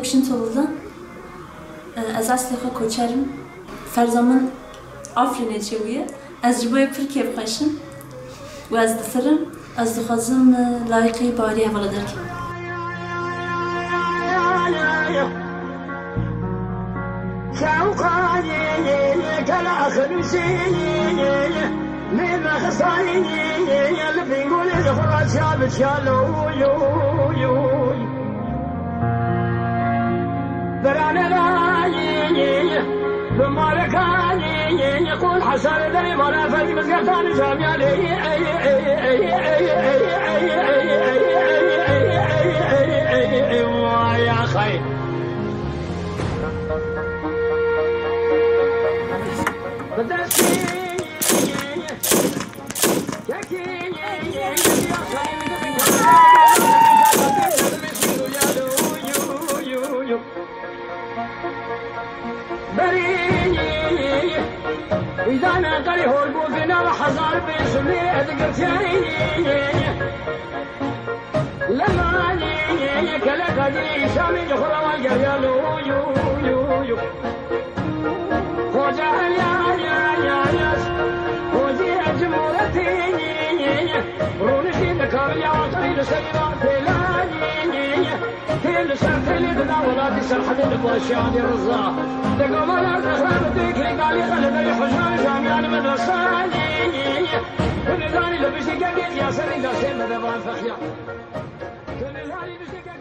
بشين تولدن أساس لخا كوچرم فرزامن آفرینه چویه از جبوی پر که بخشم و از دفرم از دخوازم لایقی باری اولا درکم من خصاني اللي بيقول الفرات شابت شالو برانا رايي بمالكاني يقول حسن دري ما فاتي مسكتاني سامي يا خي إذا أنا قري هو البوفنا وحصار بيسمي أذكرتيني لما أني كلا قدري سامي جخرا والجريال يو خوجا يا خوجي أجمورتيني رونشي ذكر يا وطري لسيرات بلاني كل سنة لدنا ولادي سرحة الباشان الرزاق تقوم الأرض أخراب الذكر قال يخلد الحجار جامعان مدرساني كل ذاني لبشي قبيت يا سرين قاسين مدبان فخيا كل ذاني بشي قبيت